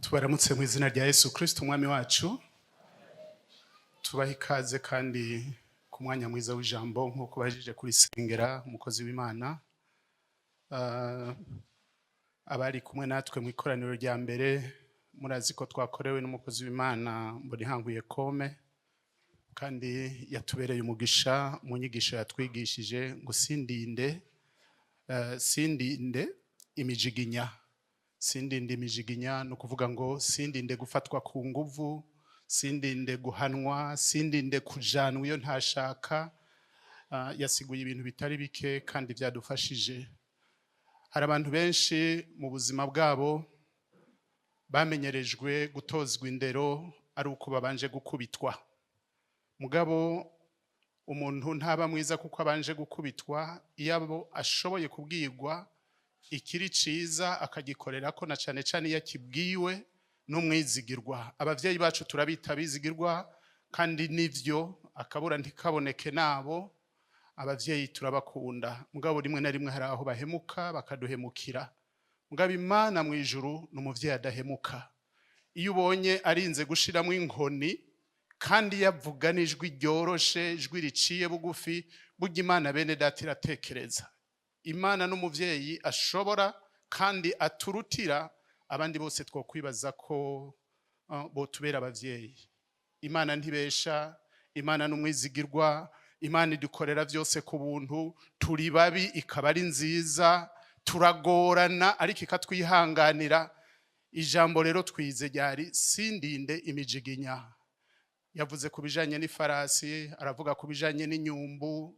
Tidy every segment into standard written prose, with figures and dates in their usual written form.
Tubaramutse mu izina rya Yesu Kristo umwami wacu. Tubaha ikaze kandi ku mwanya mwiza w'ijambo nk'uko bajije kurisengera umukozi w'Imana. Abari kumwe natwe mu ikoraniro rya mbere murazi ko twakorewe n'umukozi w'Imana Mbonihankuye Kome, kandi yatubereye umugisha mu nyigisho yatwigishije ngo sindinde imijiginya. Sindinde imijiginya no kuvuga ngo sindinde gufatwa ku nguvu, sindinde guhanwa, sindinde kujanwa iyo ntashaka. Yasiguye ibintu bitari bike kandi byadufashije. Hari abantu benshi mu buzima bwabo bamenyerejwe gutozwa indero ari uko babanje gukubitwa. Mugabo umuntu ntaba mwiza kuko abanje gukubitwa, iyo ashoboye kubwirwa ikiri ciza akagikorera ko na cane cane yakibwiwe n'umwizigirwa. Abavyeyi bacu turabita bizigirwa, kandi nivyo akabura ntikaboneke nabo. Abavyeyi turabakunda, mugabo rimwe na rimwe hari aho bahemuka bakaduhemukira. Mugabo Imana mu ijuru n'umuvyeyi adahemuka. Iyo ubonye arinze gushiramwo inkoni kandi yavuga n'ijwi ryoroshe, ijwi riciye bugufi, burya Imana bene data iratekereza. Imana n'umuvyeyi ashobora kandi aturutira abandi bose twokwibaza ko botubera abavyeyi. Imana ntibesha, Imana n'umwizigirwa, Imana idukorera vyose ku buntu. Turi babi ikaba ari nziza, turagorana ariko ikatwihanganira. Ijambo rero twize ryari sindinde imijiginya. Yavuze kubijanye n'ifarasi, aravuga kubijanye n'inyumbu,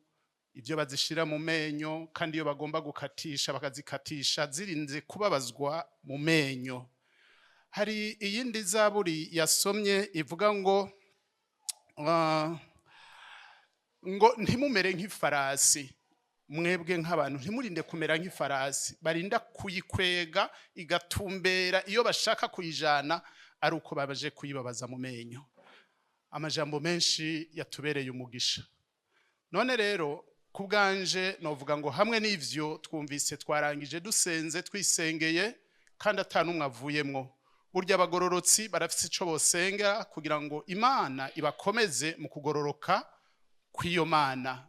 ibyo bazishira mu menyo, kandi iyo bagomba gukatisha bakazikatisha zirinze kubabazwa mu menyo. Hari iyindi zaburi yasomye ivuga ngo ntimumere nk'ifarasi. Mwebwe nk'abantu ntimurinde kumera nk'ifarasi, barinda kuyikwega igatumbera iyo bashaka kuyijana ari uko babaje kuyibabaza mu menyo. Amajambo menshi yatubereye umugisha. None rero kubganje novuga ngo hamwe n'ivyo twumvise twarangije dusenze twisengeye kandi atanumwe avuyemwo. Burya abagororotsi barafise ico bosenga kugira ngo Imana ibakomeze mu kugororoka kw'iyo Mana.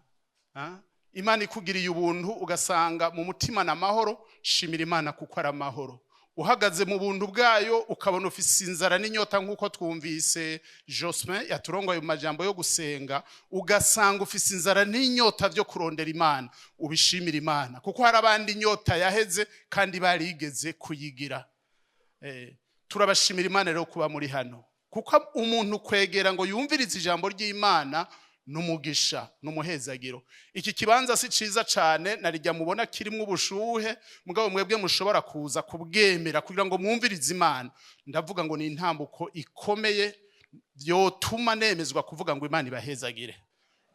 Imana ikugiriye ubuntu ugasanga mu mutima na mahoro, shimira Imana kuko ari amahoro. Uhagaze mu buntu bwayo ukabona ufise inzara n'inyota nk'uko twumvise Jospin yaturongoye mu majambo yo gusenga, ugasanga ufise inzara n'inyota vyo kurondera Imana, ubishimira Imana kuko hari abandi inyota yaheze kandi barigeze kuyigira. Turabashimira Imana rero kuba muri hano, kuko umuntu kwegera ngo yumvirize ijambo ry'Imana n'umugisha n'umuhezagiro. Iki kibanza si ciza cane, narijya mubona kirimwe ubushuhe, mugabo mwebwe mushobora kuza kubwemera kugira ngo mwumvirize Imana. Ndavuga ngo ni intambuko ikomeye vyotuma nemezwa kuvuga ngo Imana ibahezagire,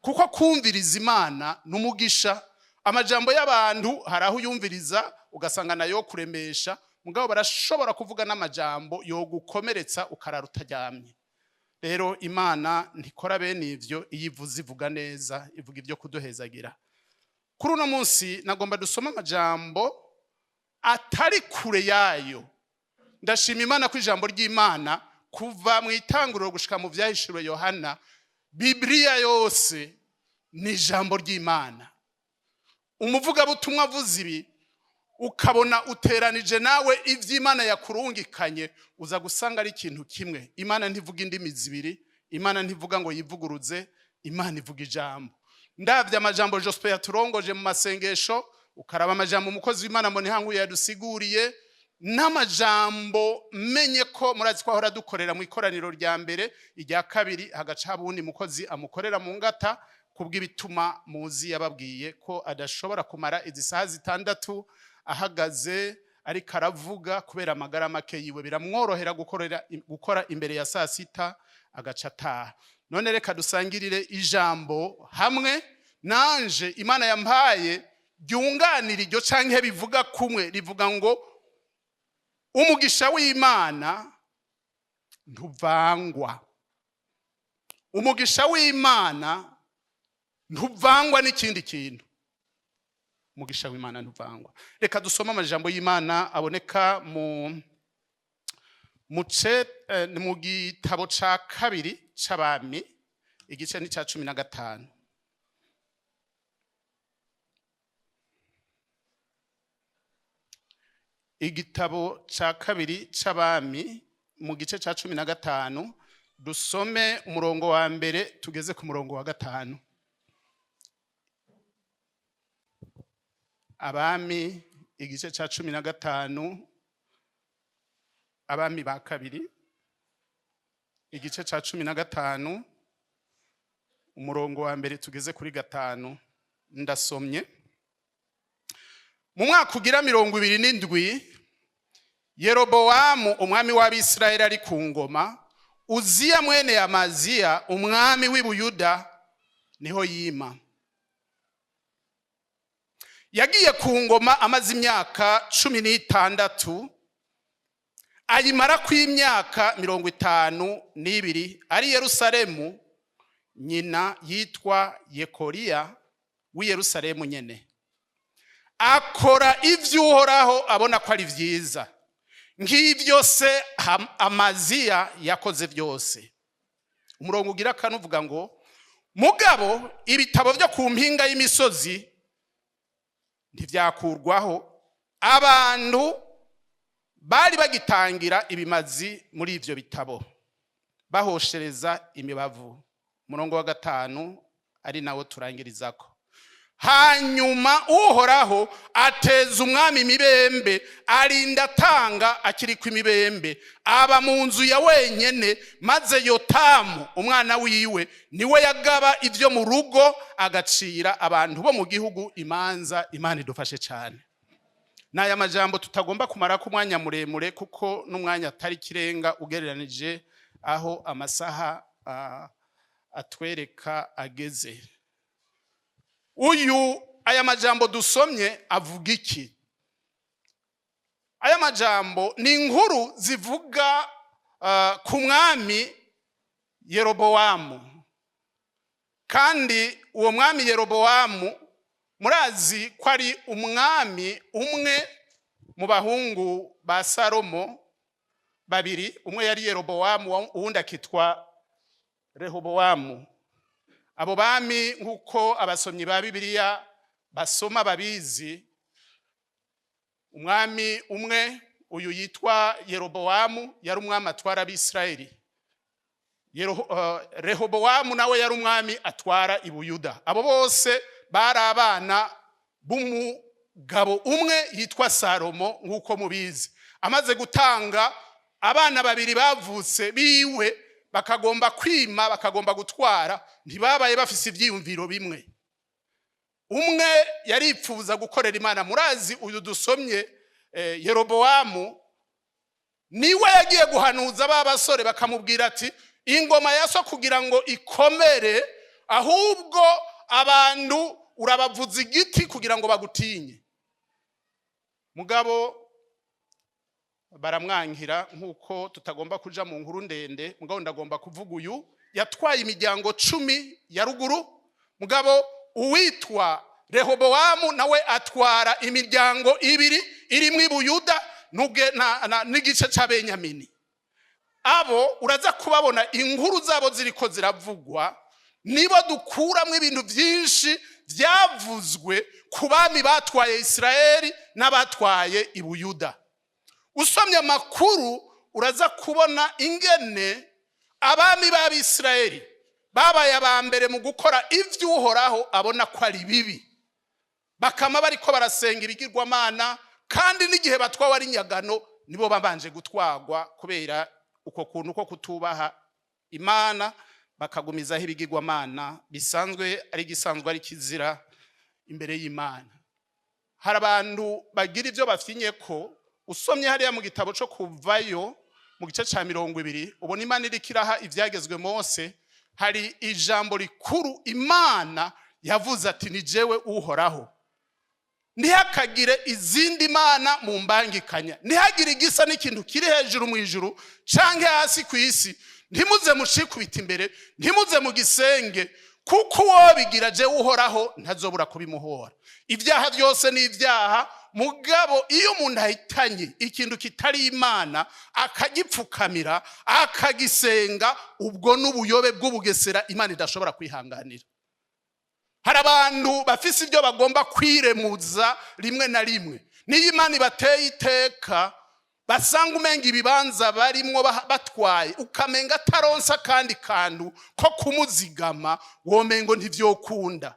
kuko kumviriza Imana n'umugisha. Amajambo y'abantu hari aho yumviriza ugasanga nayo kuremesha, mugabo barashobora kuvuga n'amajambo yo gukomeretsa ukarara utaryamye. Rero Imana ntikora bene ivyo, iyivuze ivuga neza, ivuga ibyo kuduhezagira. Kuri uno munsi nagomba dusoma amajambo atari kure yayo. Ndashima Imana ko ijambo ry'Imana kuva mu itanguriro gushika mu vyahishuriwe Yohana, Biblia yose ni ijambo ry'Imana. Umuvuga butumwa avuze ibi ukabona uteranije nawe ivy'Imana yakurungikanye, uza gusanga ari ikintu kimwe. Imana ntivuga indimi zibiri, Imana ntivuga ngo yivuguruze, Imana ivuga ijambo. Ndavye amajambo Jospin yaturongoje mu masengesho, ukaraba amajambo umukozi w'Imana Mbonihankuye yadusiguriye, n'amajambo menye ko murazi ko ahora dukorera mu ikoraniro rya mbere, irya kabiri hagaca habundi mukozi amukorera mu ngata. Kubw'ibituma muzi yababwiye ko adashobora kumara izi saha 6 ahagaze ariko aravuga kubera amagara make yiwe, biramworohera gukora imbere ya saa 6 agaca ataha. None reka dusangirire ijambo hamwe, nanje Imana yampaye ryunganira iryo canke bivuga kumwe. Rivuga ngo umugisha w'Imana ntuvangwa. Umugisha w'Imana ntuvangwa n'ikindi kintu. Umugisha w'Imana ntuvangwa. Reka dusoma amajambo y'Imana aboneka mu gitabo ca kabiri c'abami igice ni ca 15. Igitabo ca kabiri c'abami mu gice ca 15 dusome umurongo wa mbere tugeze ku murongo wa 5. Abami igice ca 15, abami ba kabiri igice ca 15 umurongo wa mbere tugeze kuri 5. Ndasomye. Mu mwaka ugira 27 Yeroboamu umwami w'Abisirayeli ari ku ngoma, Uziya mwene Amaziya umwami w'i Buyuda niho yima. Yagiye ku ngoma amaze imyaka 16, ayimara ku imyaka 52 ari Yerusalemu. Nyina yitwa Yekoriya w'i Yerusalemu nyene. Akora ivy'Uhoraho abona ko ari vyiza, nk'ivyo se Amaziya yakoze byose. Umurongo ugira kanuvuga ngo, mugabo ibitabo byo ku mpinga y'imisozi ntivyakurwaho. Abantu bari bagitangira ibimazi muri ivyo bitabo, bahoshereza imibavu. Umurongo wa 5 ari nawo turangirizako. Hanyuma Uhoraho ateza umwami imibembe, arinda atanga akiri ku imibembe, aba mu nzu ya wenyene, maze Yotamu umwana wiwe niwe yagaba ivyo mu rugo, agacira abantu bo mu gihugu imanza. Imana idufashe cyane. Naya majambo tutagomba kumara ku mwanya muremure, kuko n'umwanya atari kirenga ugereranije aho amasaha atwereka ageze. Aya majambo dusomye avuga iki? Aya majambo ni inkuru zivuga ku mwami Yeroboamu. Kandi uwo mwami Yeroboamu murazi ko ari umwami umwe mu bahungu ba Salomo babiri. Umwe yari Yeroboamu, uwundi akitwa Rehobowamu. Abo bami nkuko abasomyi ba Bibiliya basoma babizi, umwami umwe uyu yitwa Yeroboamu yari umwami atwara Abisirayeli. Rehobowamu nawe yari umwami atwara i Buyuda. Abo bose bari abana b'umugabo umwe yitwa Salomo nkuko mubizi. Amaze gutanga abana babiri bavutse biwe, bakagomba kwima, bakagomba gutwara, ntibabaye bafise ivyiyumviro bimwe. Umwe yaripfuza gukorera Imana. Murazi uyu dusomye Yeroboamu niwe yagiye guhanuza babasore, bakamubwira ati ingoma ya so kugira ngo ikomere, ahubwo abantu urabavuza igiti kugira ngo bagutinye. Mugabo baramwankira, nkuko tutagomba kuja mu nkuru ndende. Mugabo ndagomba kuvuga uyu yatwaye imiryango 10 ya ruguru. Mugabo uwitwa Rehobowamu nawe atwara imiryango 2 iri mu Buyuda n'igice ca Benyamini. Abo uraza kubabona inkuru zabo ziriko ziravugwa, nibo dukuramwo ibintu byinshi byavuzwe ku bami batwaye Isirayeli n'abatwaye i Buyuda. Usomye amakuru uraza kubona ingene abami b'Abisirayeli babaye abambere mu gukora ivy'Uhoraho abona ko ari bibi. Bakama bariko barasenga ibigirwamana, kandi n'igihe batwawe ari nyagano nibo babanje gutwagwa kubera uko kuntu ko kutubaha Imana, bakagumizaho ibigirwamana bisanzwe ari gisanzwe ari kizira imbere y'Imana. Hari abantu bagira ivyo bafinye ko. Usomye hariya mu gitabo cyo Kuvayo mu gice ca 20, ubona Imana irikiraha ivyagezwe Mose. Hari ijambo rikuru Imana yavuze ati ni jewe Uhoraho. Ntihakagire izindi mana mu mbangikanya, ntihagire igisa n'ikintu kiri hejuru mu ijuru canke hasi ku isi. Ntimuze mushikubita imbere, ntimuze mu gisenge, kuko uwo bigira jewe Uhoraho ntazobura kubimuhora. Ibyaha byose ni ibyaha mugabo iyo umuntu ahitanye ikintu kitari imana akagipfukamira akagisenga, ubwo n'ubuyobe bw'ubugesera imana idashobora kwihanganira. hari abantu bafise ibyo bagomba kwiremuza rimwe na rimwe, niyo imana ibateye iteka basanga umenga ibibanza barimwo batwaye ukamenga ataronsa kandi kantu ko kumuzigama, womengo ntivyokunda.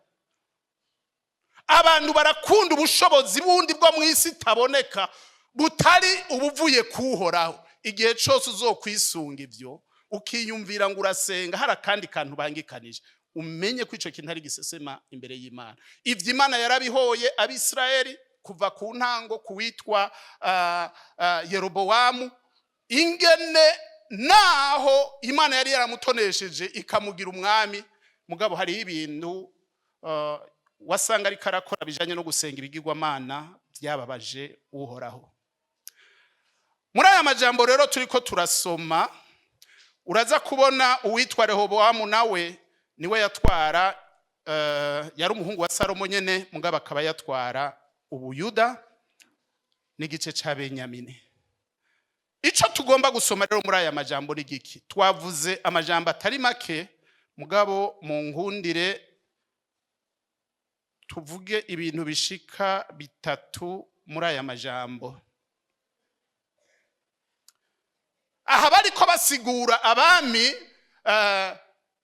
Abantu barakunda ubushobozi bundi bwo mwisi itaboneka butari ubuvuye kuhoraho. Igihe cyose uzokwisunga ivyo ukiyumvira ngo urasenga hari akandi kantu bangikanije, umenye ko ico kintu ari gisesema imbere y'Imana. Ivyo Imana yarabihoye Abisirayeli kuva ku ntango kuwitwa Yeroboamu, ingene naho Imana yari yaramutonesheje ikamugira umwami, mugabo hari ibintu wasanga ari karakora bijanye no gusenga ibigirwamana byababaje uhoraho. Muri aya majambo rero turiko turasoma, uraza kubona uwitwa Rehobowamu nawe niwe yatwara, yari umuhungu wa Salomo nyene, mugabo akaba yatwara Ubuyuda n'igice ca Benyamini. Ico tugomba gusoma rero muri aya majambo ni giki? Twavuze amajambo atari make, mugabo mu nkundire tuvuge ibintu bishika bitatu muri aya majambo. Aha bariko basigura abami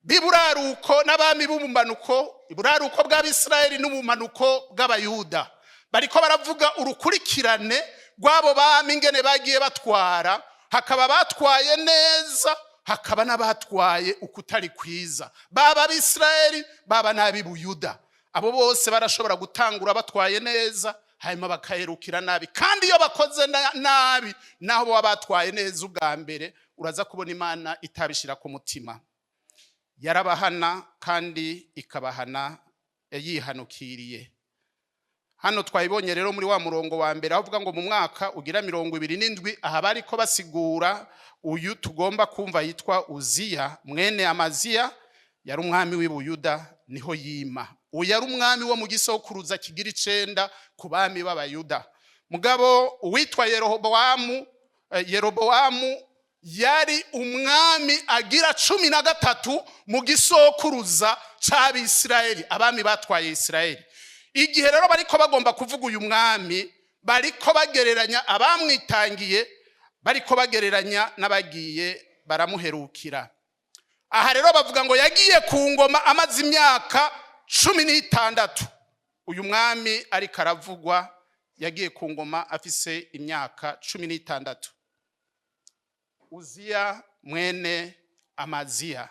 b'iburaruko n'abami b'ubumanuko, iburaruko bw'Abisirayeli n'ubumanuko bw'Abayuda. Bariko baravuga urukurikirane rw'abo bami ingene bagiye batwara, hakaba batwaye neza, hakaba n'abatwaye ukutari kwiza, baba Abisirayeli baba n'ab'Ubuyuda. Abo bose barashobora gutangura batwaye neza, hanyuma bakaherukira nabi. Kandi iyo bakoze nabi naho baba batwaye neza ubwa mbere, uraza kubona Imana itabishira ku mutima, yarabahana kandi ikabahana yihanukiriye. Hano twayibonye rero muri wa murongo wa mbere avuga ngo mu mwaka ugira 27, aha bariko basigura uyu tugomba kumva yitwa Uziya mwene Amaziya, yari umwami w'Ubuyuda, niho yima. Uyu yari umwami wo mu gisokuruza kigira 9 ku bami b'Abayuda. Mugabo uwitwa Yeroboamu yari umwami agira 13 mu gisokuruza c'Abisirayeli, abami batwaye Isirayeli. Igihe rero bariko bagomba kuvuga uyu mwami, bariko bagereranya abamwitangiye, bariko bagereranya n'abagiye baramuherukira. Aha rero bavuga ngo yagiye ku ngoma amaze imyaka 16. Uyu mwami ariko aravugwa yagiye ku ngoma afise imyaka 16. Uziya mwene Amaziya.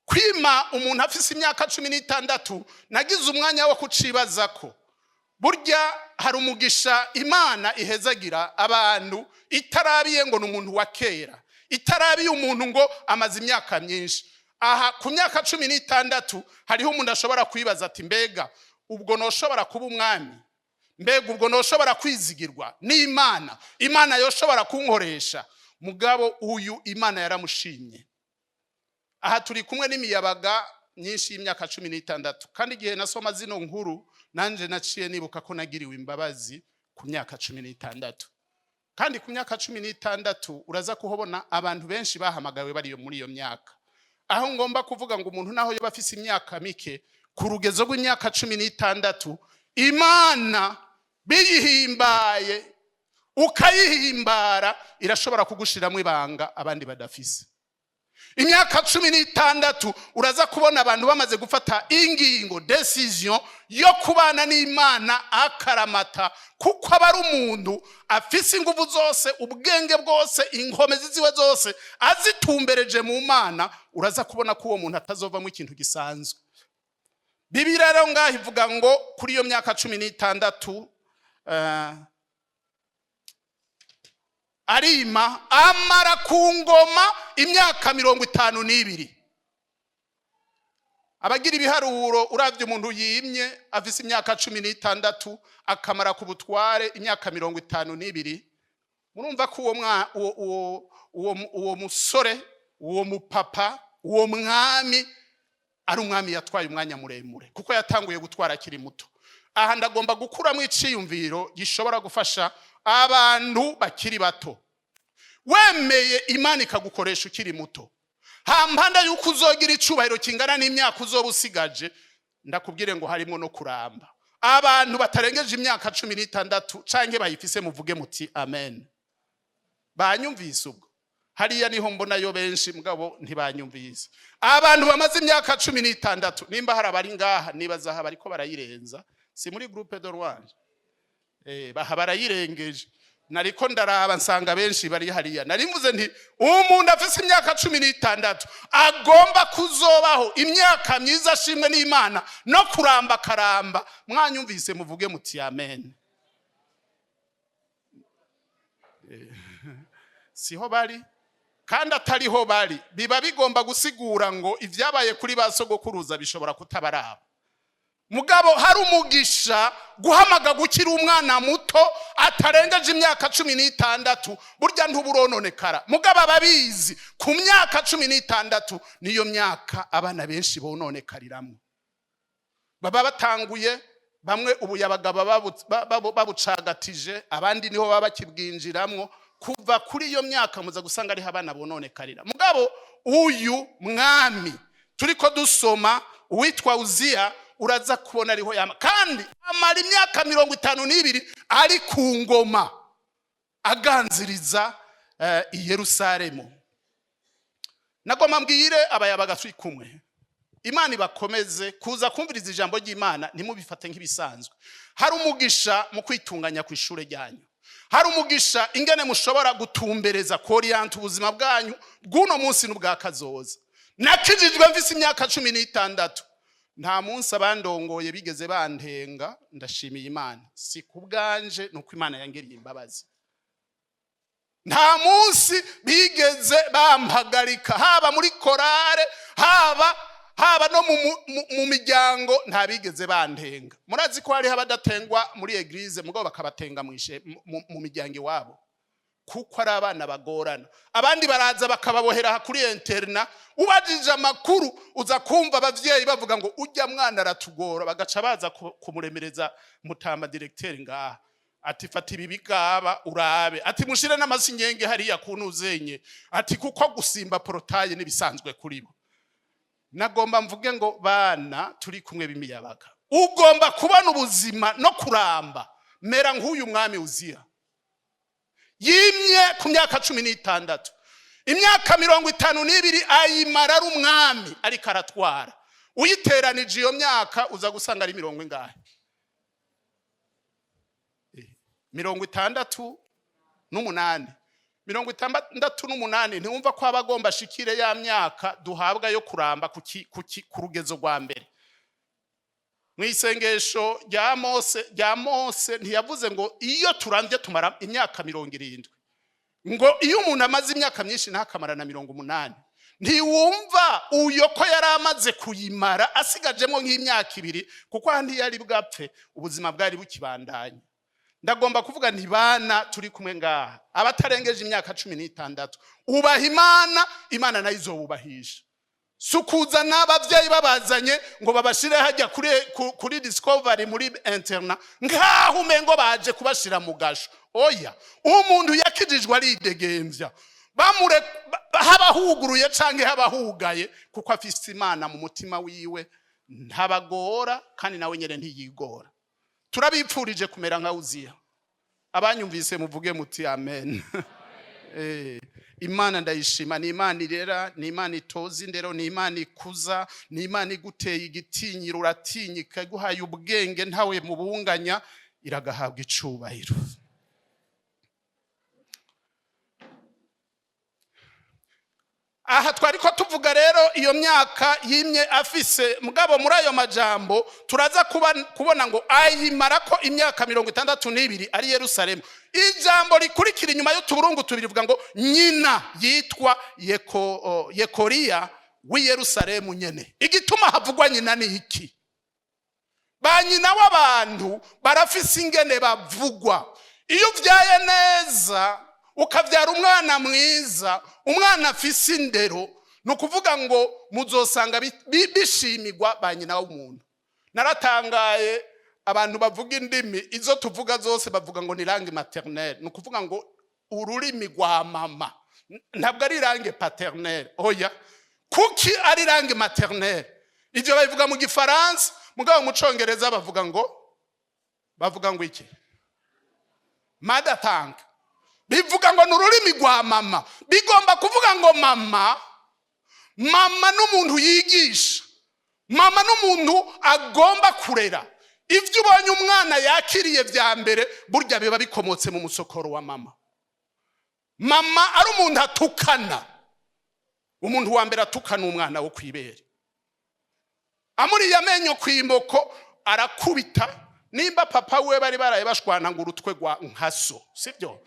Kwima umuntu afise imyaka 16 nagize umwanya wo kucibazako. Burya hari umugisha Imana ihezagira abantu itarabiye ngo n'umuntu wa kera, itarabiye umuntu ngo amaze imyaka myinshi. Aha ku myaka 16 hariho umuntu ashobora kwibaza ati mbega ubwo noshobora kuba umwami, mbega ubwo noshobora kwizigirwa n'Imana, Imana yoshobora kunkoresha? Mugabo uyu Imana yaramushimye. Aha turi kumwe n'imiyabaga myinshi y'imyaka 16, kandi igihe nasoma zino nkuru nanje naciye nibuka ko nagiriwe imbabazi ku myaka 16. Kandi ku myaka 16 uraza kuhobona abantu benshi bahamagawe bari muri iyo myaka. Aho ngomba kuvuga ngo umuntu naho yoba afise imyaka mike, ku rugezo rw'imyaka 16 Imana biyihimbaye ukayihimbara irashobora kugushiramwe ibanga abandi badafise. Imyaka 16 uraza kubona abantu bamaze gufata ingingo, decision yo kubana n'Imana akaramata, kuko aba ari umuntu afise ingufu zose, ubwenge bwose, inkomezi ziwe zose azitumbereje mu Mana. Uraza kubona ko uwo muntu atazovamo ikintu gisanzwe. Bibiliya rero ngaho ivuga ngo kuri iyo myaka 16 arima amara ku ngoma imyaka 52. Abagira ibiharuro uravye umuntu yimye afise imyaka 16 akamara ku butware imyaka 52, murumva ko uwo musore, uwo mupapa, uwo mwami ari umwami yatwaye umwanya muremure, kuko yatanguye gutwara akiri muto. aha ndagomba gukuramo iciyumviro gishobora gufasha abantu bakiri bato. Wemeye Imana ikagukoresha ukiri muto, hampanda yuko uzogira icubahiro kingana n'imyaka uzoba usigaje, ndakubwire ngo harimo no kuramba. Abantu batarengeje imyaka 16 canke bayifise muvuge muti amen. Banyumvise ubwo? Hariya niho mbona yo benshi mugabo ntibanyumvise. Abantu bamaze imyaka 16 nimba hari abari ngaha nibaza ha bariko barayirenza, si muri groupe de Rwanda. Baha barayirengeje. Nariko ndaraba nsanga benshi bari hariya. Narimvuze nti umuntu afise imyaka 16 agomba kuzobaho imyaka myiza ashimwe n'Imana no kuramba karamba. Mwanyumvise muvuge muti amen. Siho bari kandi atariho bari, biba bigomba gusigura ngo ivyabaye kuri basogokuruza bishobora kutabaraba. Mugabo hari umugisha guhamaga gukira umwana muto atarengeje imyaka 16, burya ntuburononekara. Mugabo ababizi ku myaka 16 niyo myaka abana benshi bononekariramwe. Baba batanguye, bamwe ubuyabaga babucagatije, abandi niho baba bakibwinjiramwo. Kuva kuri iyo myaka muza gusanga ari abana bononekarira. Mugabo uyu mwami turiko dusoma uwitwa Uziya, uraza kubona ariho yama kandi amara imyaka 52 ari ku ngoma aganziriza i Yerusalemu. Nagoma mbwire abayabaga turi kumwe, Imana ibakomeze kuza kumviriza ijambo ry'Imana, ntimubifate nk'ibisanzwe. Hari umugisha mu kwitunganya ku ishure ryanyu, hari umugisha ingene mushobora gutumbereza koriyanta ubuzima bwanyu bw'uno munsi n'ubwa kazoza. Nakijijwe mfise imyaka 16, nta munsi abandongoye bigeze bantenga, ndashimiye Imana. Si kubganje nuko Imana yangiriye imbabazi. Nta munsi bigeze bampagarika, haba muri korale, haba no mu miryango, nta bigeze bantenga. Murazi ko hari abadatengwa muri eglise mugabo bakabatenga mu miryango iwabo, kuko ari abana bagorana. Abandi baraza bakababohera kuri interna, ubajije amakuru uza kumva abavyeyi bavuga ngo ujya mwana aratugora, bagaca baza kumuremereza mutama directeur ngaha ati fata ibi bigaba urabe, ati mushire n'amasinyenge hariya kunuzenye, ati kuko gusimba portaye nibisanzwe kuri bo. Nagomba mvuge ngo bana turi kumwe b'imiyabaga, ugomba kubana ubuzima no kuramba mera nk'uyu mwami Uziya. Yimye ku myaka 16, imyaka 52 ayimara ari umwami ariko aratwara. Uyiteranije iyo myaka uza gusanga ari 70 ngahe? 68. 68 ntiwumva ko abagomba shikire ya myaka duhabwa yo kuramba ku rugezo rwa mbere. Mwisengesho rya Mose ntiyavuze ngo iyo turambye tumara imyaka 70, ngo iyo umuntu amaze imyaka myinshi ntakamara na 80. Ntiwumva uyo ko yari amaze kuyimara asigajemo nk'imyaka 2, kuko handi yari bwapfe ubuzima bwari bukibandanya. Ndagomba kuvuga nti bana turi kumwe ngaha abatarengeje imyaka 16, ubaha Imana, Imana nayo izobubahisha. Sukuza n'abavyeyi babazanye ngo babashire hajya kuri Discovery muri interna ngaho umengo baje kubashira mu gasho. Oya, umuntu yakijijwe ari idegemvya, bamure habahuguruye canke habahugaye, kuko afise Imana mu mutima wiwe, ntabagora kandi nawe nyene ntiyigora. Turabipfurije kumera nka Uziya. Abanyumvise muvuge muti amen. Imana ndayishima, ni Imana irera, ni Imana itoza indero, ni Imana ikuza, ni Imana iguteye igitinyiro uratinyika, guhaye ubwenge ntawe mubunganya, iragahabwa icubahiro. Aha twariko tuvuga rero iyo myaka yimye afise, mugabo muri ayo majambo turaza kubona ngo ayimara ko imyaka 62 ari Yerusalemu. Ijambo rikurikira inyuma yo tuburungu tubiri vuga ngo nyina yitwa Yekoriya w'i Yerusalemu nyene. Igituma havugwa nyina ni iki? Ba nyina w'abantu barafise ingene bavugwa. Iyo uvyaye neza ukavyara umwana mwiza, umwana afise indero, no kuvuga ngo muzosanga bishimirwa ba nyina w'umuntu. Naratangaye abantu bavuga indimi izo tuvuga zose bavuga ngo ni langue maternelle, ni ukuvuga ngo ururimi rwa mama, ntabwo ari langue paternelle. Oya, kuki ari langue maternelle? Ivyo babivuga mu Gifaransa, mugabo mu Congereza bavuga ngo iki? Mother tongue. Bivuga ngo n'ururimi rwa mama. Bigomba kuvuga ngo mama n'umuntu yigisha, mama n'umuntu agomba kurera. Ivyo ubonye umwana yakiriye vya mbere burya biba bikomotse mu musokoro wa mama. Mama ari umuntu atukana, umuntu wa mbere atukana umwana wo kwibere, amuriye amenyo kw'imboko arakubita. Nimba papa we bari baraye bashwana ngo urutwe rwa nkaso, sibyo?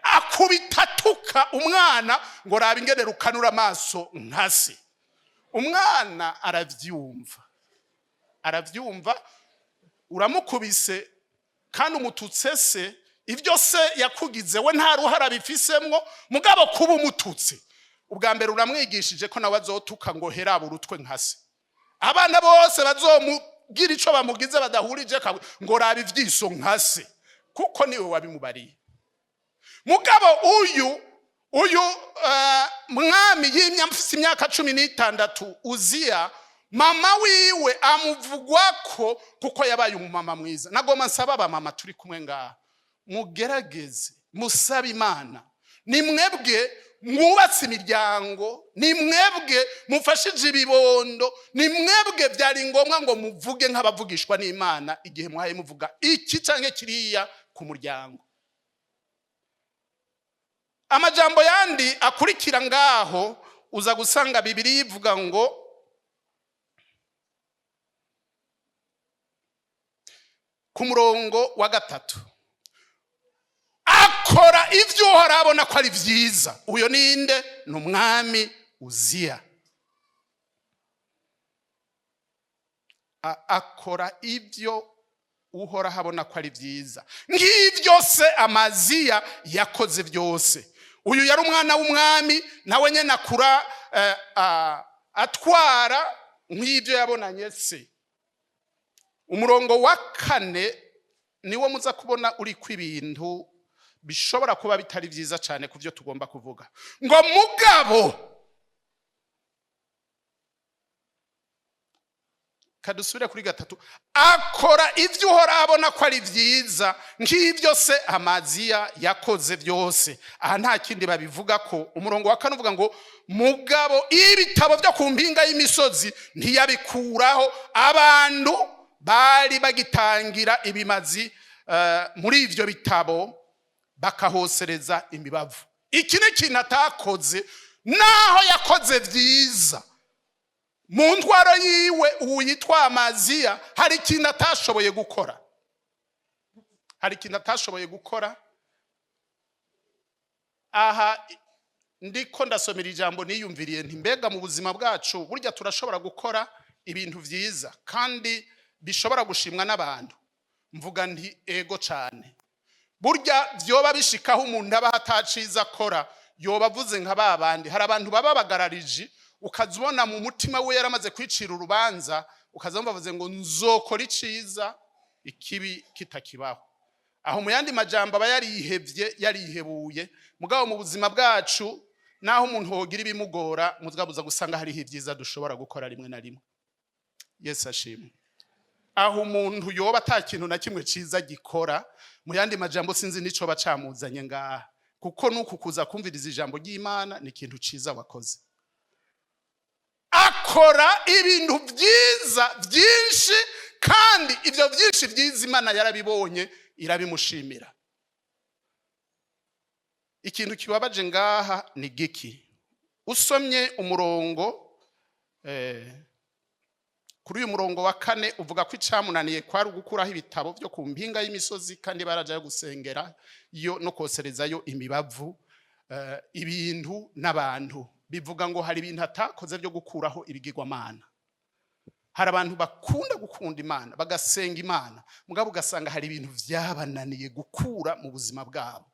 Akubita tuka umwana ngo rabe ingene rukanura amaso nkase. Umwana aravyumva, uramukubise kandi umututse se, ivyo se yakugize we nta ruhara bifisemwo, mugabo kuba umututse ubwa mbere uramwigishije ko nawe azotuka ngo heraba urutwe nkase. Abana bose bazomugira ico bamugize badahurije ngo rabe ivyiso nkase, kuko niwe wabimubariye. Mugabo uyu mwami y'imyaka imyaka 16 Uziya, mama wiwe amuvugwako kuko yabaye umumama mwiza. Nagoma nsaba aba mama turi kumwe ngaha, mugerageze musabe Imana. Ni mwebwe mwubatse imiryango, ni mwebwe mufashije ibibondo, ni mwebwe byari ngombwa ngo muvuge nk'abavugishwa n'Imana igihe mwaye muvuga iki canke kiriya ku muryango. Amajambo yandi akurikira ngaho uza gusanga Bibiliya ivuga ngo ku murongo wa 3, akora ivyo harabona ko ari vyiza. Uyo ninde? N'umwami Uziya. Akora ivyo uhora habona ko ari vyiza, ng'ivyo se Amaziya yakoze vyose. Uyu yari umwana w'umwami, nawe nyene akura atwara nk'ivyo yabonanye se. Umurongo wa 4 niwo muza kubona uri kw'ibintu bishobora kuba bitari vyiza cyane kuvyo tugomba kuvuga. Ngo mugabo, kadusubire kuri 3, akora ivyo uhora abona ko ari vyiza nk'ivyo se Amaziya yakoze vyose. Aha nta kindi babivuga ko. Umurongo wa 4 uvuga ngo mugabo ibitabo byo ku mpinga y'imisozi ntiyabikuraho, abantu bari bagitangira ibimazi muri ivyo bitabo bakahosereza imibavu. Iki ni kintu atakoze, naho yakoze vyiza. Mu ntwaro yiwe uyitwa Amaziya hari ikintu atashoboye gukora. Aha ndiko ndasomera ijambo niyumviriye nti mbega mu buzima bwacu burya turashobora gukora ibintu vyiza kandi bishobora gushimwa n'abantu. Mvuga nti ego cyane. Burya vyoba bishikaho umuntu aba hataciza akora, yoba avuze nka babandi. Hari abantu baba bagararije, ukazibona mu mutima we yaramaze kwicira urubanza, ukazumva bavuze ngo nzokora iciza ikibi kitakibaho. Aho mu yandi majambo aba yarihebuye. Mugabo mu buzima bwacu naho umuntu hogira ibimugora, muzabuza gusanga hari ivyiza dushobora gukora rimwe na rimwe. Yesu ashimwe. Aho umuntu yoba ata kintu na kimwe ciza gikora, mu yandi majambo sinzi nico bacamuzanye ngaha, kuko nuko kuza kumviriza ijambo ry'Imana ni ikintu ciza wakoze. Akora ibintu vyiza vyinshi, kandi ivyo vyinshi vyiza Imana yarabibonye irabimushimira. Ikintu kibabaje ngaha ni giki? Usomye umurongo kuri uyu murongo wa 4 uvuga ko icamunaniye kwari gukuraho ibitabo byo ku mpinga y'imisozi, kandi baraja gusengera yo no koserezayo imibavu. Ibintu n'abantu bivuga ngo hari ibintu atakoze byo gukuraho ibigirwamana. Hari abantu bakunda gukunda Imana, bagasenga Imana, mugabo ugasanga hari ibintu vyabananiye gukura mu buzima bwabo,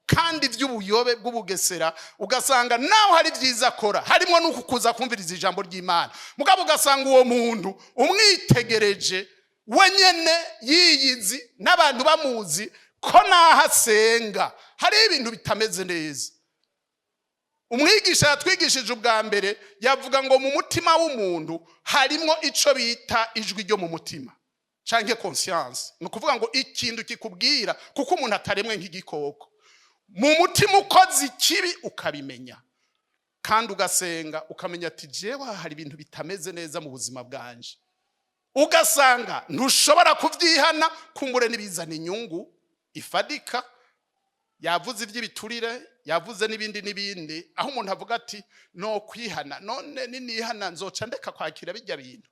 kandi vy'ubuyobe bw'ubugesera. Ugasanga naho hari vyiza akora, harimo nuko kuza kumviriza ijambo ry'Imana, mugabo ugasanga uwo muntu umwitegereje we nyene yiyizi n'abantu bamuzi ko naho asenga hari ibintu bitameze neza. Umwigisha yatwigishije ubwa mbere yavuga ngo mu mutima w'umuntu harimo ico bita ijwi ryo mu mutima canke conscience. Ni ukuvuga ngo ikintu kikubwira kuko umuntu ataremwe nk'igikoko. Mu mutima ukoze ikibi ukabimenya kandi ugasenga ukamenya ati jewe hari ibintu bitameze neza mu buzima bwanje, ugasanga ntushobora kuvyihana kumbure nibizana inyungu ifadika. Yavuze iby'ibiturire, yavuze n'ibindi aho umuntu avuga ati no kwihana, none ninihana nzoca ndeka kwakira bijya bintu.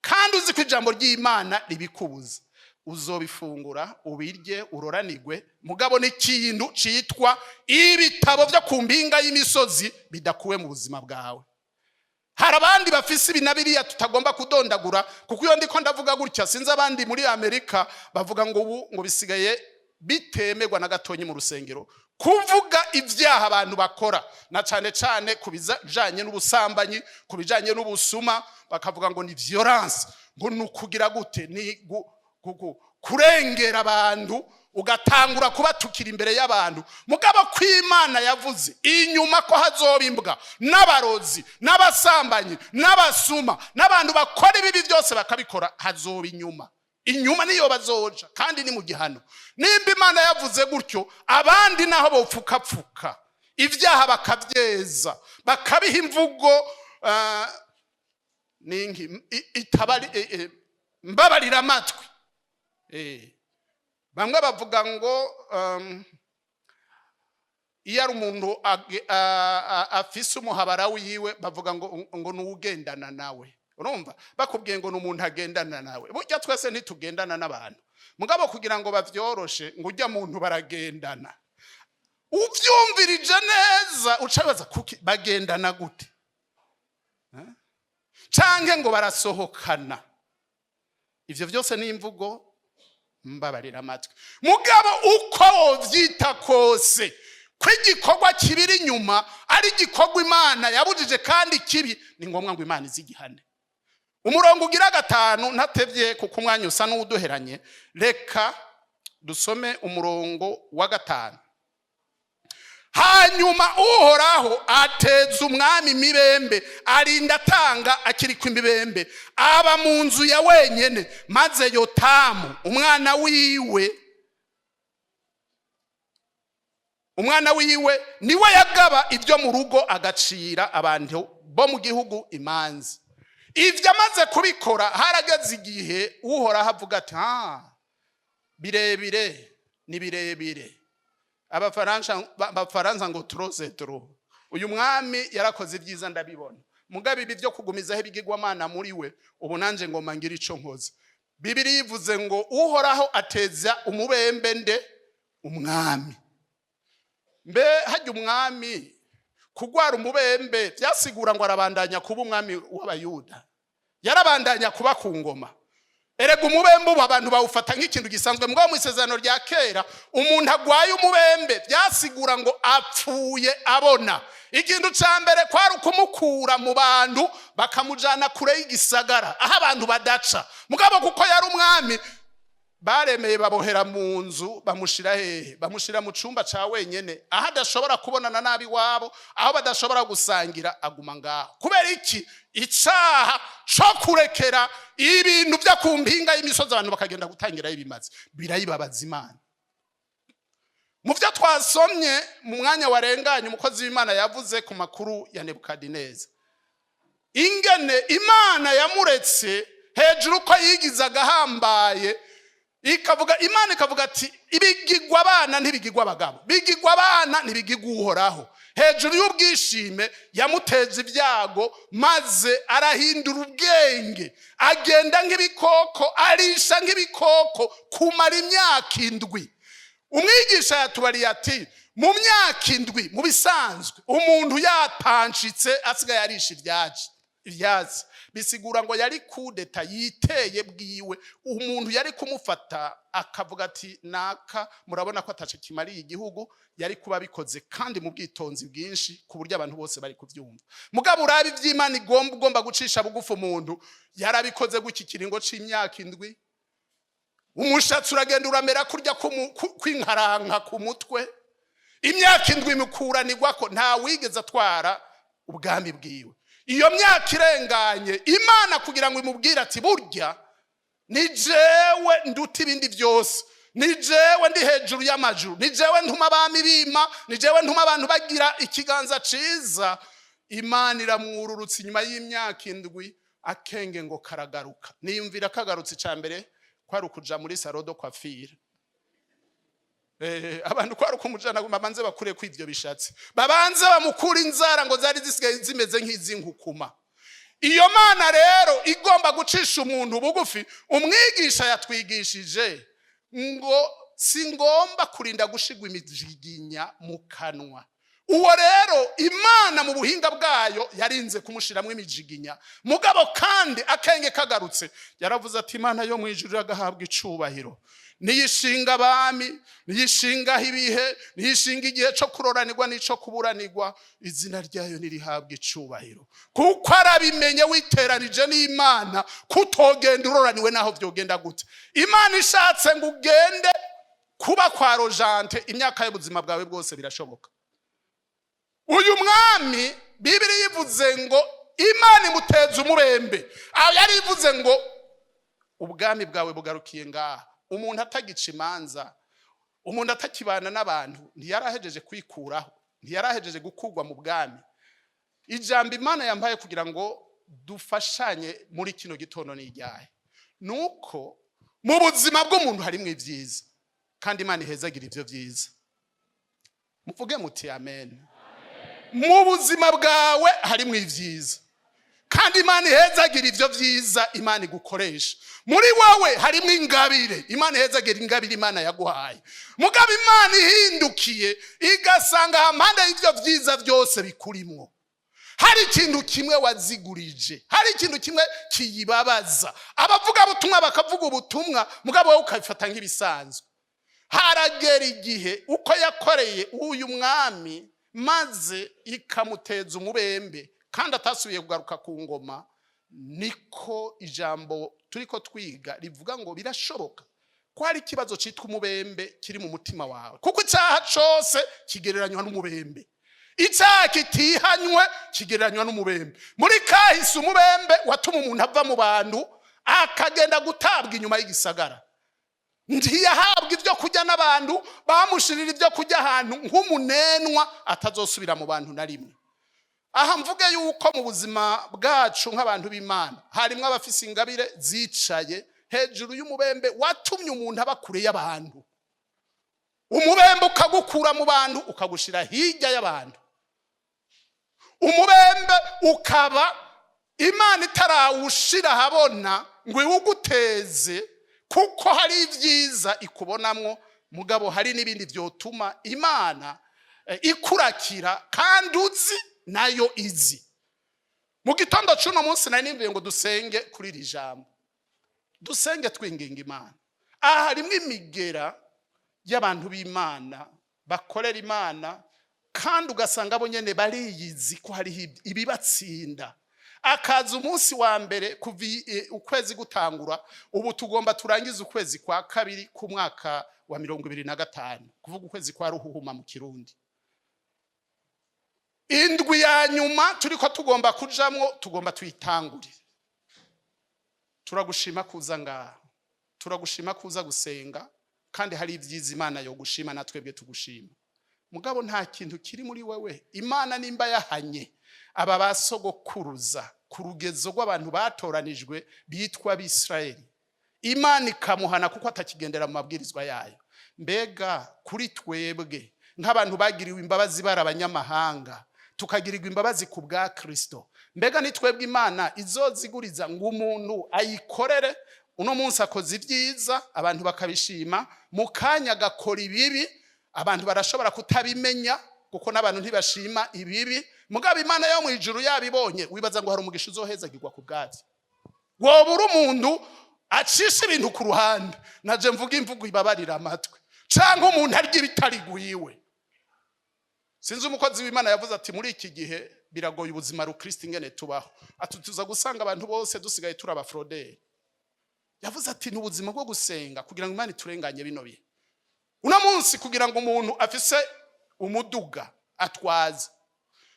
Kandi uzi ko ijambo ry'Imana ribikubuza, uzobifungura ubirye uroranigwe. Mugabo n'ikintu citwa ibitabo byo ku mpinga y'imisozi bidakuwe mu buzima bwawe. Hari abandi bafise ibinabiriya tutagomba kudondagura, kuko iyo ndiko ndavuga gutya sinzi abandi muri Amerika bavuga ngo ubu ngo bisigaye bitemerwa na gatonyi mu rusengero kuvuga ibyaha abantu bakora, na cane cane kubijanye n'ubusambanyi, kubijanye n'ubusuma, bakavuga ngo ni violence, ngo nukugira gute, ni kurengera abantu, ugatangura kubatukira imbere y'abantu. Mugabo kw'Imana yavuze inyuma ko hazoba imbwa n'abarozi n'abasambanyi n'abasuma n'abantu bakora ibibi byose bakabikora, hazoba inyuma niyo bazoja, kandi ni mu gihano. Nimba Imana yavuze gutyo, abandi naho bopfukapfuka ibyaha bakabyeza, bakabiha imvugo ningi itabari mbabarira amatwi. Bamwe bavuga ngo iyo ari umuntu afise umuhabara wiwe bavuga ngo nuwugendana nawe. Urumva bakubwiye ngo n'umuntu agendana nawe. Burya twese ntitugendana n'abantu, mugabo kugira ngo bavyoroshe ngo ujya muntu baragendana, uvyumvirije neza ucabaza kuki bagendana gute, canke ngo barasohokana. Ivyo byose ni imvugo mbabarira amatwi. Mugabo uko wovyita kose, kw'igikorwa kibiri inyuma ari igikorwa Imana yabujije kandi kibi, ni ngombwa ngo Imana izigihane. Umurongo ugira 5 ntatevye kuko umwanya usa n'uduheranye, reka dusome umurongo wa 5. Hanyuma Uhoraho ateza umwami imibembe, arinda atanga akiri ku imibembe, aba mu nzu ya wenyene. Maze Yotamu umwana wiwe niwe yagaba ibyo mu rugo, agacira abantu bo mu gihugu imanzi. Ivyo amaze kubikora, harageze igihe Uhoraho avuga ati birebire ni birebire. Abafaransa ngo trop. Uyu mwami yarakoze ibyiza ndabibona, mugabo ibi byo kugumizaho ibigirwamana muri we, ubu nanje ngoma ngira ico nkoze. Bibiri ivuze ngo Uhoraho ateza umubembe nde? Umwami. Mbe hajya umwami kugwara umubembe byasigura ngo arabandanya kuba umwami w'Abayuda? Yarabandanya kuba ku ngoma. Erega umubembe ubu abantu bawufata nk'ikintu gisanzwe, mugabo mu isezerano rya kera umuntu agwaye umubembe byasigura ngo apfuye abona. Ikintu ca mbere kwari ukumukura mu bantu bakamujana kure y'igisagara aho abantu badaca. Mugabo kuko yari umwami, baremeye babohera mu nzu, bamushira hehe? Bamushira mu cumba ca wenyene, aho adashobora kubonana nabi wabo, aho badashobora gusangira, aguma ngaho. Kubera iki? Icaha co kurekera ibintu byo ku mpinga y'imisozi abantu bakagenda gutangira ibimazi, birayibabaza Imana. Mu byo twasomye mu mwanya warenganye, umukozi w'Imana yavuze ku makuru ya Nebukadineza, ingene Imana yamuretse hejuru ko yigizaga hambaye, Imana ikavuga ati ibigirwa abana ntibigirwa abagabo, bigirwa abana ntibigirwa Uhoraho. Hejuru y'ubwishime yamuteje ibyago, maze arahindura ubwenge, agenda nk'ibikoko, arisha nk'ibikoko kumara imyaka 7. Umwigisha yatubariye ati mu myaka 7 mu bisanzwe umuntu yapanshitse asigaye arisha ibyaje. Vyazi bisigura ngo yari kudeta yiteye bwiwe, umuntu yari kumufata akavuga ati naka murabona ko atace kimariye igihugu, yari kuba bikoze kandi mu bwitonzi bwinshi ku buryo abantu bose bari kuvyumva. Mugabo urabi vy'Imana igomba gucisha bugufu umuntu, yarabikoze guki kiringo c'imyaka 7. Umushatsi uragenda uramera kurya kw'inkaranka ku mutwe. Imyaka 7 mukuranirwa ko nta wigeze atwara ubwami bwiwe. Iyo myaka irenganye, Imana kugira ngo imubwire ati burya ni jewe nduta ibindi byose, ni jewe ndi hejuru y'amajuru, ni jewe ntuma abami bima, ni jewe ntuma abantu bagira ikiganza ciza. Imana iramwururutse inyuma y'imyaka 7, akenge ngo karagaruka. Niyumvira kagarutse cyambere kwari ukuja muri sarodo kwa fira. Abantu kwari kumujana ngo babanze bakure kw'ivyo bishatsi, babanze bamukura inzara ngo zari zisigaye zimeze nk'izinkukuma. Iyo Mana rero igomba gucisha umuntu bugufi. Umwigisha yatwigishije ngo singomba kurinda gushigwa imijiginya mu kanwa. Uwo rero Imana mu buhinga bwayo yarinze kumushiramwe imijiginya, mugabo kandi akenge kagarutse yaravuze ati Imana yo mwijuru agahabwa icubahiro, niyishinga abami, niyishinga ibihe, niyishinga igihe cyo kuroranirwa n'ico kuburanirwa, izina ryayo nirihabwa icubahiro, kuko arabimenye witeranije n'Imana kutogenda uroraniwe naho vyogenda gute. Imana ishatse ngo ugende kuba kwa Rojante imyaka y'ubuzima bwawe bwose birashoboka. Uyu mwami Bibiri yivuze ngo Imana imuteza umubembe, aho yari ivuze ngo ubwami bwawe bugarukiye ngaha. Umuntu atagica imanza, umuntu atakibana n'abantu, ntiyarahejeje kwikuraho, ntiyarahejeje gukurwa mu bwami. Ijambo Imana yambaye kugira ngo dufashanye muri kino gitondo n'iryaye, nuko mu buzima bw'umuntu harimo ivyiza, kandi Imana ihezagira ivyo vyiza. Muvuge muti amen. Mu buzima bwawe harimo ivyiza, kandi Imana ihezagira ivyo vyiza Imana igukoresha. Muri wowe harimo ingabire, Imana ihezagira ingabire Imana yaguhaye. Mugabo Imana ihindukiye igasanga hampande y'ivyo vyiza byose bikurimwo hari ikintu kimwe wazigurije, hari ikintu kimwe kiyibabaza. Abavuga butumwa bakavuga ubutumwa, mugabo wowe ukabifata nk'ibisanzwe. Haragera igihe uko yakoreye uyu mwami maze ikamuteza umubembe kandi atasubiye kugaruka ku ngoma, niko ijambo turiko twiga rivuga ngo birashoboka ko hari ikibazo citwa umubembe kiri mu mutima wawe, kuko icyaha cose kigereranywa n'umubembe. Icyaha kitihanywe kigereranywa n'umubembe. Muri kahise umubembe watuma umuntu ava mu bantu akagenda gutabwa inyuma y'igisagara. Ntiyahabwa ibyo kujya n'abantu, bamushirira ibyo kujya ahantu nk'umunenwa atazosubira mu bantu na rimwe. Aha mvuge yuko mu buzima bwacu nk'abantu b'Imana harimo abafise ingabire zicaye hejuru y'umubembe watumye umuntu aba kure y'abantu. Umubembe ukagukura mu bantu ukagushira hirya y'abantu. Umubembe ukaba Imana itarawushira habona ngo iwuguteze, kuko hari ivyiza ikubonamwo, mugabo hari n'ibindi vyotuma Imana ikurakira kandi uzi nayo izi. Mu gitondo cy'uno munsi nari nimvuye ngo dusenge kuri iri jambo, dusenge twinginga Imana. Aha harimwo imigera y'abantu b'Imana bakorera Imana, kandi ugasanga abo nyene bariyizi ko hari ibibatsinda. Akaza umunsi wa mbere kuva ukwezi gutangura, ubu tugomba turangiza ukwezi kwa kabiri ku mwaka wa 2025, kuvuga ukwezi kwa ruhuhuma mu Kirundi. Indwi ya nyuma turiko tugomba kujamwo, tugomba tuyitangurire. Turagushima kuza ngaha, turagushima kuza gusenga, kandi hari ivyiza Imana yo gushima na twebwe tugushima. Mugabo nta kintu kiri muri wewe Imana nimba yahanye aba basogokuruza ku rugezo rw'abantu batoranijwe bitwa Abisirayeli, Imana ikamuhana kuko atakigendera mu mabwirizwa yayo. Mbega kuri twebwe nk'abantu bagiriwe imbabazi bara abanyamahanga, tukagirirwa imbabazi ku bwa Kristo, mbega ni twebwe Imana izoziguriza ngo umuntu ayikorere? Uno munsi akoze ibyiza abantu bakabishima, mu kanya gakora ibibi abantu barashobora kutabimenya, kuko n'abantu ntibashima ibibi, mugabo Imana yo mu ijuru yabibonye, wibaza ngo hari umugisha uzohezagirwa ku bwatsi. Wobura umuntu acisha ibintu ku ruhande, naje mvuga imvugo ibabarira amatwi, canke umuntu arya ibitari guyiwe. Sinzi umukozi w'Imana yavuze ati muri iki gihe biragoye ubuzima rukristo ingene tubaho, atutuza gusanga abantu bose dusigaye turi abafroderi. Yavuze ati n'ubuzima bwo gusenga kugira ngo Imana iturenganye bino bihe. Una munsi kugira ngo umuntu afise umuduga atwaza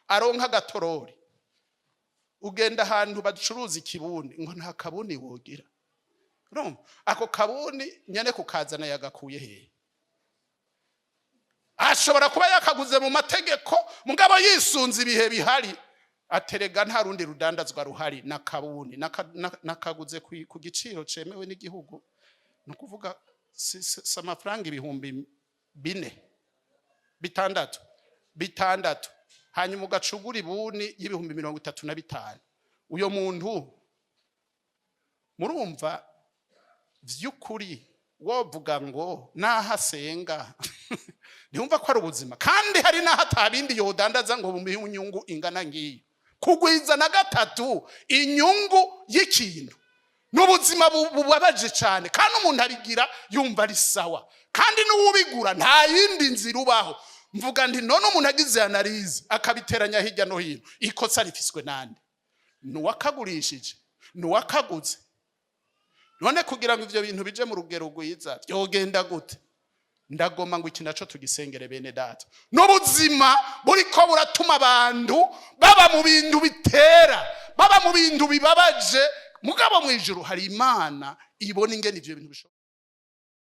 aronka gatorori, ugenda ahantu bacuruza ikibuni ngo nta kabuni wogira. Ako kabuni nyene kukazana yagakuye hehe? Ashobora kuba yakaguze mu mategeko, mugabo yisunze ibihe bihari, aterega nta rundi rudandazwa ruhari na kabuni nakaguze ku giciro cemewe n'igihugu, no kuvuga amafaranga ibihumbi 6 hanyuma ugacugura ibuni y'ibihumbi 35. Uyo muntu murumva vy'ukuri wovuga ngo nahasenga ntiwumva ko ari ubuzima, kandi hari naho atabindi yodandaza ngo bumuhe inyungu ingana ngiyo. Kugwiza na gatatu inyungu y'ikintu n'ubuzima bubabaje cyane, kandi umuntu abigira yumva ari sawa, kandi n'uwubigura nta yindi nzira ubaho. Mvuga ndi none umuntu agize analize akabiteranya hirya no hino, ikosa rifiswe nande? Nuwakagurishije, nuwakaguze. None kugira ngo ivyo bintu bije mu rugero rwiza byogenda gute? Ndagoma ngo iki naco tugisengere bene data. N'ubuzima buriko buratuma abantu baba mu bintu bitera, baba mu bintu bibabaje, mugabo mu ijuru hari Imana ibona ingene ivyo bintu bishoboka.